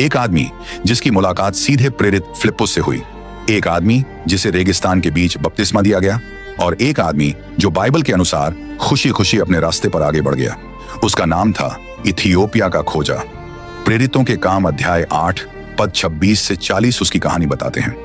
एक आदमी जिसकी मुलाकात सीधे प्रेरित फिलिप्पुस से हुई, एक आदमी जिसे रेगिस्तान के बीच बपतिस्मा दिया गया, और एक आदमी जो बाइबल के अनुसार खुशी खुशी अपने रास्ते पर आगे बढ़ गया। उसका नाम था इथियोपिया का खोजा। प्रेरितों के काम अध्याय 8 पद 26 से 40 उसकी कहानी बताते हैं।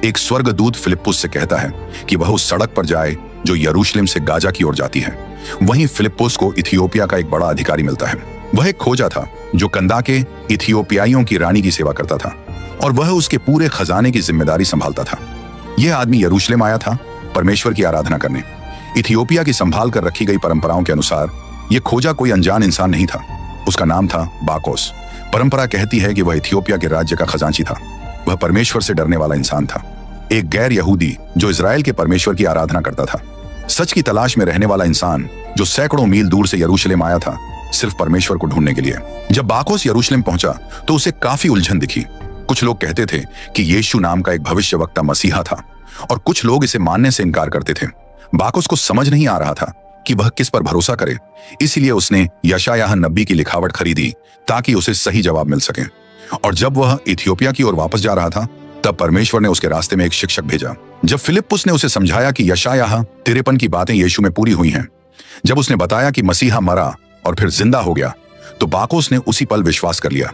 एक स्वर्गदूत फिलिप्पुस से कहता है कि वह उस सड़क पर जाए जो यरूशलेम से गाजा की ओर जाती है। वहीं फिलिप्पुस को इथियोपिया का एक बड़ा अधिकारी मिलता है। वह एक खोजा था जो कंदाके इथियोपियाइयों की रानी की सेवा करता था और वह उसके पूरे खजाने की जिम्मेदारी संभालता था। यह आदमी यरूशलेम आया था परमेश्वर की आराधना करने। इथियोपिया की संभाल कर रखी गई परंपराओं के अनुसार यह खोजा कोई अनजान इंसान नहीं था। उसका नाम था बाकोस। परंपरा कहती है कि वह इथियोपिया के राज्य का खजांची था। वह परमेश्वर से डरने वाला इंसान था, एक गैर यहूदी जो इजराइल के परमेश्वर की आराधना करता था। सच की तलाश में रहने वाला इंसान जो सैकड़ों मील दूर से यरूशलेम आया था सिर्फ परमेश्वर को ढूंढने के लिए। जब बाकोस यरूशलेम पहुंचा तो उसे काफी उलझन दिखी। कुछ लोग कहते थे कि यीशु नाम का एक भविष्यवक्ता मसीहा था और कुछ लोग इसे मानने से इनकार करते थे। बाकोस को समझ नहीं आ रहा था कि वह किस पर भरोसा करे, इसलिए उसने यशायाह नबी की लिखावट खरीदी ताकि उसे सही जवाब मिल सके। और जब वह इथियोपिया की ओर वापस जा रहा था तब परमेश्वर ने उसके रास्ते में एक शिक्षक भेजा। जब फिलिप्पुस ने उसे समझाया कि यशायाह 53 की बातें यीशु में पूरी हुई हैं, जब उसने बताया कि मसीहा मरा और फिर जिंदा हो गया, तो बाकोस ने उसी पल विश्वास कर लिया।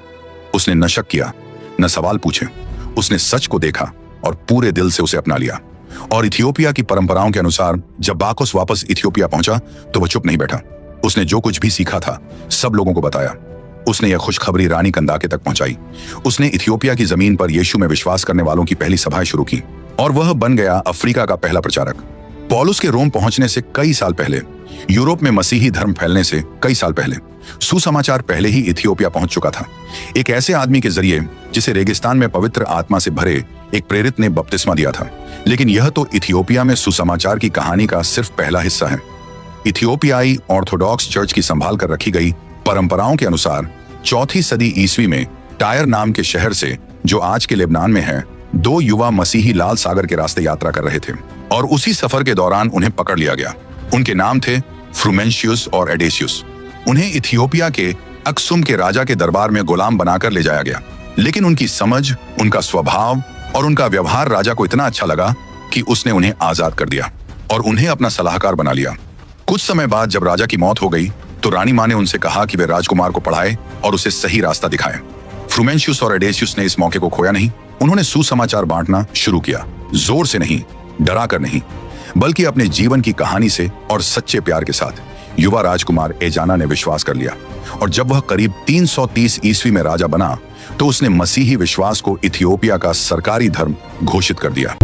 उसने न शक किया न सवाल पूछे, उसने सच को देखा और पूरे दिल से उसे अपना लिया। और इथियोपिया की परंपराओं के अनुसार जब बाकोस वापस इथियोपिया पहुंचा तो वह चुप नहीं बैठा। उसने जो कुछ भी सीखा था सब लोगों को बताया। उसने यह खुशखबरी रानी कंदाके तक पहुंचाई। उसने इथियोपिया की जमीन पर यीशु में विश्वास करने वालों की पहली सभाएं शुरू की और वह बन गया अफ्रीका का पहला प्रचारक। पौलुस के रोम पहुंचने से कई साल पहले, यूरोप में मसीही धर्म फैलने से कई साल पहले, सुसमाचार पहले ही इथियोपिया पहुंच चुका था। एक ऐसे आदमी के जरिए जिसे रेगिस्तान में पवित्र आत्मा से भरे एक प्रेरित ने बपतिस्मा दिया था। लेकिन यह तो इथियोपिया में सुसमाचार की कहानी का सिर्फ पहला हिस्सा है। इथियोपियाई ऑर्थोडॉक्स चर्च की संभाल कर रखी गई परंपराओं के अनुसार 4वीं सदी ईस्वी में टायर नाम के शहर से, जो आज के लेबनान में है, 2 युवा मसीही लाल सागर के रास्ते यात्रा कर रहे थे और उसी सफर के दौरान उन्हें पकड़ लिया गया। उनके नाम थे फ्रूमेंशियस और एडेसियस। उन्हें इथियोपिया के अक्सुम के राजा के दरबार में गुलाम बनाकर ले जाया गया। लेकिन उनकी समझ, उनका स्वभाव और उनका व्यवहार राजा को इतना अच्छा लगा कि उसने उन्हें आजाद कर दिया और उन्हें अपना सलाहकार बना लिया। कुछ समय बाद जब राजा की मौत हो गई तो रानी माँ ने उनसे कहा कि वे राजकुमार को पढ़ाए और उसे सही रास्ता दिखाएं। फ्रूमेंशियस और एडेसियस ने इस मौके को खोया नहीं। उन्होंने सुसमाचार बांटना शुरू किया, जोर से नहीं, डरा कर नहीं, बल्कि अपने जीवन की कहानी से और सच्चे प्यार के साथ। युवा राजकुमार एजाना ने विश्वास कर लिया और जब वह करीब 330 ईस्वी में राजा बना तो उसने मसीही विश्वास को इथियोपिया का सरकारी धर्म घोषित कर दिया।